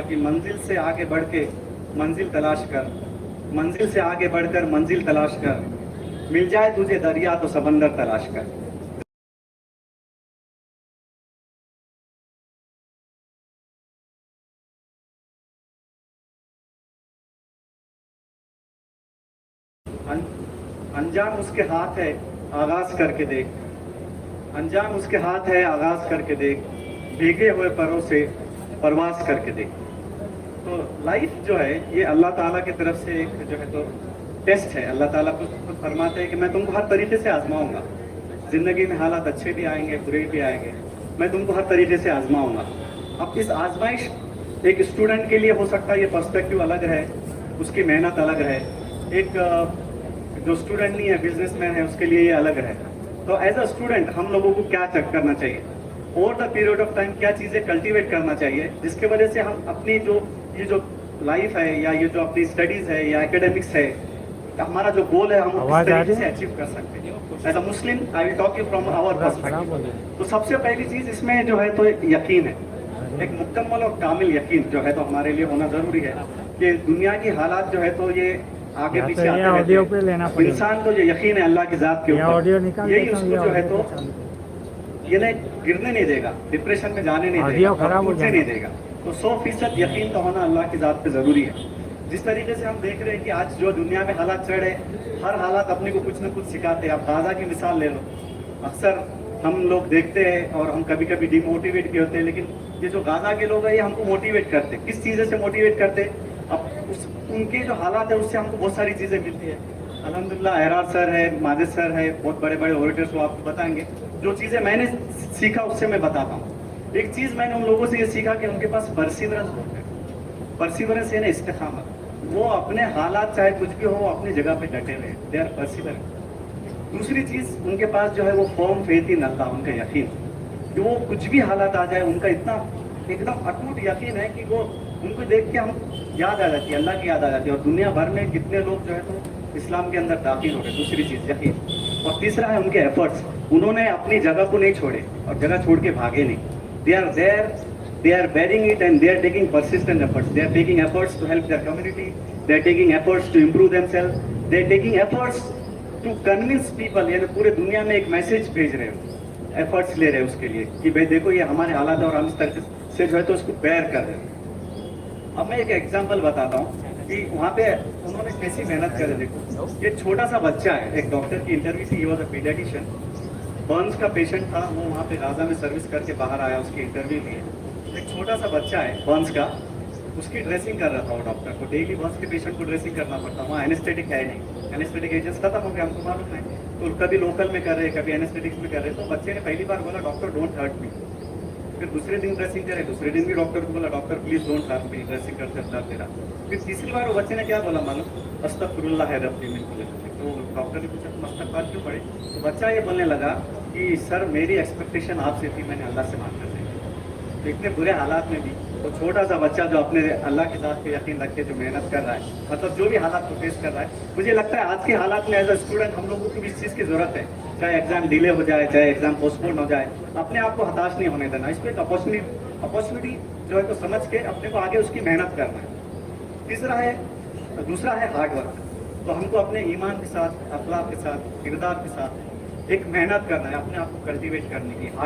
कि मंजिल से आगे बढ़ के मंजिल तलाश कर, मंजिल से आगे बढ़कर मंजिल तलाश कर, मिल जाए तुझे दरिया तो समंदर तलाश कर। अंजाम उसके हाथ है आगाज करके देख, अंजाम उसके हाथ है आगाज करके देख, भीगे हुए परों से परवास करके देख। तो लाइफ जो है ये अल्लाह ताला की तरफ से एक जो है तो टेस्ट है। अल्लाह ताला खुद फरमाते हैं कि मैं तुमको हर तरीके से आजमाऊंगा। जिंदगी में हालात अच्छे भी आएंगे बुरे भी आएंगे, मैं तुमको हर तरीके से आजमाऊंगा। अब इस आजमाइश एक स्टूडेंट के लिए हो सकता है ये पर्सपेक्टिव अलग है, उसकी मेहनत अलग है। एक जो स्टूडेंट नहीं है बिजनेसमैन है उसके लिए ये अलग है। तो एज अ स्टूडेंट हम लोगों को क्या चेक करना चाहिए, over the period of time क्या चीज़ें कल्टीवेट करना चाहिए जिसके वजह से हम अपनी जो ये जो लाइफ है या ये जो अपनी स्टडीज़ है या एकेडमिक्स है, हमारा जो गोल है हम किस तरीके से अचीव कर सकते हैं। As a Muslim I will talk you from our perspective. तो सबसे पहली चीज़ इसमें जो है तो यकीन है, एक मुकम्मल और कामिल यकीन जो है तो हमारे लिए होना ज़रूरी है कि दुनिया की हालात जो है तो ये आगे पीछे आते रहते हैं। इंसान को जो यकीन है अल्लाह की ज़ात के ऊपर, यही उसको जो है तो ये नहीं गिरने नहीं देगा, डिप्रेशन में जाने नहीं देगा, उठने नहीं देगा। तो 100% यकीन तो होना अल्लाह की ज़ात पे ज़रूरी है। जिस तरीके से हम देख रहे हैं कि आज जो दुनिया में हालात चढ़ रहे, हर हालात अपने को कुछ न कुछ सिखाते हैं। आप गाजा की मिसाल ले लो, अक्सर हम लोग देखते हैं और हम कभी कभी डिमोटिवेट भी होते हैं, लेकिन ये जो गाजा के लोग हैं ये हमको मोटिवेट करते हैं। किस चीज़ से मोटिवेट करते हैं? अब उनके जो हालात है उससे हमको बहुत सारी चीज़ें मिलती है। अल्हम्दुलिल्लाह एरार सर है, माजिद सर है, बहुत बड़े बड़े ओरेटर्स वो आपको बताएंगे। जो चीज़ें मैंने सीखा उससे मैं बताता हूँ। एक चीज़ मैंने उन लोगों से ये सीखा कि उनके पास परसिवरेंस होता है। परसिवरेंस है ना इस्तिकामत, वो अपने हालात चाहे कुछ भी हो अपनी जगह पे डटे हुए, दे आर परसिवरेंस। दूसरी चीज़ उनके पास जो है वो फर्म फेथ इन अल्लाह, उनका यकीन कि वो कुछ भी हालात आ जाए उनका इतना एकदम अटूट यकीन है कि वो उनको देख के हम याद आ जाती है, अल्लाह की याद आ जाती है। और दुनिया भर में कितने लोग जो है तो इस्लाम के अंदर दाखिल हो गए। दूसरी चीज़ यकीन। और तीसरा है उनके एफर्ट्स, उन्होंने अपनी जगह को नहीं छोड़े और जगह छोड़ के भागे नहीं। They are there, they are bearing it and they are taking persistent efforts. They are taking efforts to help their community, they are taking efforts to improve themselves, they are taking efforts to convince people। यानी पूरे दुनिया में एक message भेज रहे हो, efforts ले रहे हैं उसके लिए कि भाई देखो ये हमारे हालात है और हम इस तरह से जो है तो उसको बेयर कर रहे हैं। अब मैं एक एग्जांपल बताता हूँ कि वहाँ पे उन्होंने कैसी मेहनत करे। देखो ये छोटा सा बच्चा है, एक डॉक्टर की इंटरव्यू थी, he was a paediatrician, Burns का पेशेंट था, वो वहाँ पे गाजा में सर्विस करके बाहर आया, उसकी इंटरव्यू लिए। एक छोटा सा बच्चा है बर्न्स का, उसकी ड्रेसिंग कर रहा था वो डॉक्टर को। डेली बर्न्स के पेशेंट को ड्रेसिंग करना पड़ता, वहाँ एनेस्थेटिक है नहीं, एनेस्थेटिक एजेंट्स खत्म हो गया, हमको मालूम है। तो कभी लोकल में कर रहे, कभी एनेस्थेटिक्स में कर रहे। तो बच्चे ने पहली बार बोला डॉक्टर डोंट हर्ट मी। फिर दूसरे दिन ड्रेसिंग करे, दूसरे दिन भी डॉक्टर को बोला doctor please don't hurt me, dressing करते दर्द दे रहा। फिर तीसरी बार वो बच्चे ने क्या बोला मालूम, अस्तगफिरुल्लाह है रब्बी मिन कुल्ली ज़ंब। तो डॉक्टर ने पूछा तुम अस्तगफार क्यों पढ़े? तो बच्चा ये बोलने लगा कि सर मेरी एक्सपेक्टेशन आपसे थी, मैंने अल्लाह से मांग कर दी। तो इतने बुरे हालात में भी तो छोटा सा बच्चा जो अपने अल्लाह के साथ पे यकीन रख के जो मेहनत कर रहा है, मतलब जो भी हालात को फेस कर रहा है, मुझे लगता है आज के हालात में एज अ स्टूडेंट हम लोगों को भी इस चीज़ की ज़रूरत है। चाहे एग्जाम डिले हो जाए, चाहे एग्जाम पोस्टपोन हो जाए, अपने आप को हताश नहीं होने देना। इस पर एक अपॉर्चुनिटी जो है तो समझ के अपने को आगे उसकी मेहनत करना है। दूसरा है हार्ड वर्क। तो हमको अपने ईमान के साथ, अखलाक के साथ, किरदार के साथ एक मेहनत करना है, अपने आप को कल्टीवेट करने की।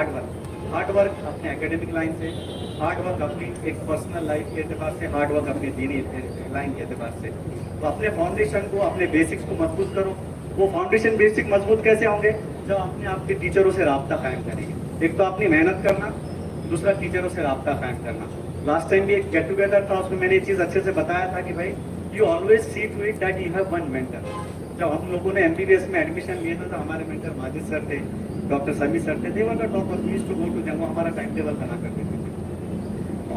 हार्ड वर्क अपने एकेडमिक लाइन से, हार्ड वर्क अपनी एक पर्सनल लाइफ के एतबार से, हार्ड वर्क अपनी दीनी लाइन के एतबार से। तो अपने फाउंडेशन को, अपने बेसिक्स को मजबूत करो। वो फाउंडेशन बेसिक मजबूत कैसे होंगे? जब अपने आपके टीचरों से रब्ता कायम करेंगे। एक तो अपनी मेहनत करना, दूसरा टीचरों से रब्ता कायम करना। लास्ट टाइम भी एक गेट टुगेदर था, उसमें मैंने ये चीज़ अच्छे से बताया था कि भाई you always see to it that you have one mentor. जब हम लोगों ने MBBS में एडमिशन लिए था तो हमारे मेंटर माजिद सर थे, डॉक्टर समी सर थे, they were the topper, we used to go to them, वो हमारा टाइम टेबल बना करते थे।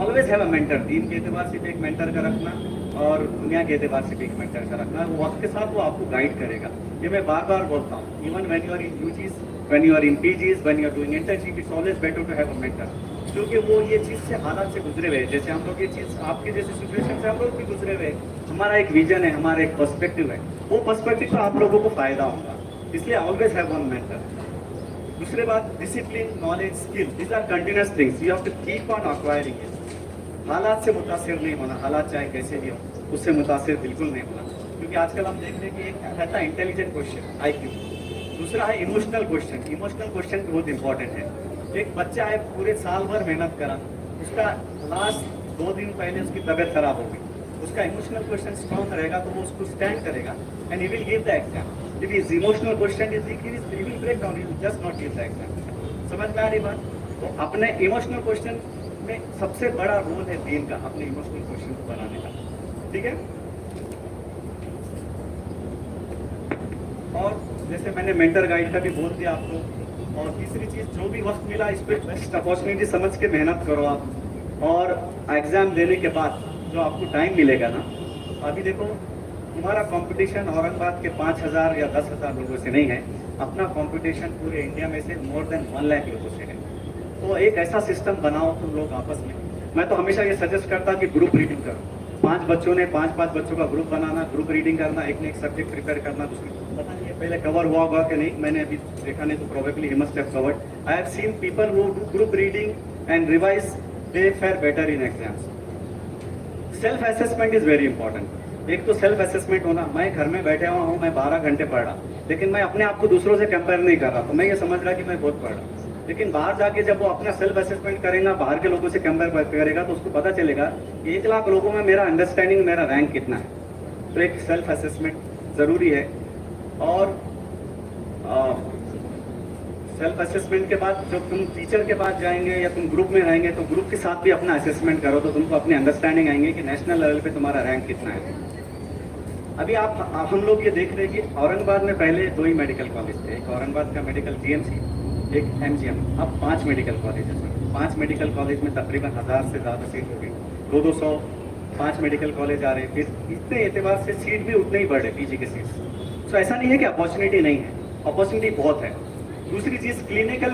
ऑलवेज हैव अ मेंटर, दीन के एतबार से भी एक मेंटर का रखना और दुनिया के एतबार से भी एक मेंटर का रखना। वो वक्त के साथ वो आपको गाइड करेगा। ये मैं बार बार बोलता हूँ, even when you are in UGs, when you are in PGs, when you are doing internship, it's always better to have a mentor, क्योंकि वो ये चीज़ से हालात से गुजरे हुए हैं। जैसे हम लोग ये चीज़ आपके जैसे सिचुएशन से हम लोग भी गुजरे हुए हैं, हमारा एक विजन है, हमारा एक पर्सपेक्टिव है, वो पर्सपेक्टिव का आप लोगों को फायदा होगा। इसलिए ऑलवेज हैव वन मेंटर। दूसरी बात, discipline, knowledge, skill, these are continuous things, you have to keep on acquiring it. हालात से मुतासिर नहीं होना, हालात चाहे कैसे भी हो उससे मुतासिर बिल्कुल नहीं होना, क्योंकि आजकल हम देख रहे हैं कि एक रहता है इंटेलिजेंट क्वेश्चन IQ, दूसरा है इमोशनल क्वेश्चन। इमोशनल क्वेश्चन बहुत इंपॉर्टेंट है। एक बच्चा है पूरे साल भर मेहनत करा, उसका लास्ट 2 दिन पहले उसकी तबीयत खराब हो गई, उसका इमोशनल क्वेश्चन स्ट्रॉन्ग रहेगा तो वो उसको स्टैंड करेगा and he will give the exam. If is emotional question is weak, he will break down, he will just not give the exam. समझ में आ रही बात? तो अपने इमोशनल क्वेश्चन में सबसे बड़ा रोल है ब्रेन का, अपने इमोशनल क्वेश्चन को बनाने का, ठीक है। और जैसे मैंने मेंटर गाइड का भी बोल दिया आपको, और तीसरी चीज जो भी वक्त मिला इस पर बेस्ट अपॉर्चुनिटी समझ के मेहनत करो आप। और एग्जाम देने के बाद जो आपको टाइम मिलेगा ना, अभी देखो तुम्हारा कंपटीशन औरंगाबाद के 5,000 या 10,000 लोगों से नहीं है, अपना कंपटीशन पूरे इंडिया में से मोर देन 1 लाख लोगों से है। तो एक ऐसा सिस्टम बनाओ तुम लोग आपस में। मैं तो हमेशा ये सजेस्ट करता कि ग्रुप रीडिंग करो, 5 बच्चों ने 5 बच्चों का ग्रुप बनाना, ग्रुप रीडिंग करना, एक ने एक सब्जेक्ट प्रिपेयर करना, दूसरे पता नहीं है पहले कवर हुआ होगा कि नहीं, मैंने अभी देखा नहीं तो probably he must have covered. I have seen people who do group reading and revise, they fair better in exams. Self assessment is very important. एक तो सेल्फ असेसमेंट होना, मैं घर में बैठे हुआ हूँ, मैं 12 घंटे पढ़ रहा, लेकिन मैं अपने आप को दूसरों से कंपेयर नहीं कर रहा, तो मैं ये समझ रहा कि मैं बहुत पढ़ रहा। लेकिन बाहर जाके जब वो अपना सेल्फ असेसमेंट करेगा, बाहर के लोगों से कंपेयर करेगा, तो उसको पता चलेगा कि 1 लाख लोगों में मेरा अंडरस्टैंडिंग, मेरा रैंक कितना है। तो एक सेल्फ असेसमेंट ज़रूरी है। और सेल्फ असेसमेंट के बाद जब तुम टीचर के पास जाएंगे या तुम ग्रुप में रहेंगे, तो ग्रुप के साथ भी अपना असेसमेंट करो, तो तुमको अपनी अंडरस्टैंडिंग आएंगे कि नेशनल लेवल पे तुम्हारा रैंक कितना है। अभी हम लोग ये देख रहे हैं कि औरंगाबाद में पहले 2 ही मेडिकल कॉलेज थे, एक औरंगाबाद का मेडिकल GMC, एक MGM, अब 5 मेडिकल कॉलेज है। 5 मेडिकल कॉलेज में तकरीबन 1000 से ज़्यादा सीट हो गई, 200 5 मेडिकल कॉलेज आ रहे हैं, फिर इतने एतबार से सीट भी उतने ही बढ़े, PG के सीट्स। तो ऐसा नहीं है कि अपॉर्चुनिटी नहीं है, अपॉर्चुनिटी बहुत है। दूसरी चीज़ क्लिनिकल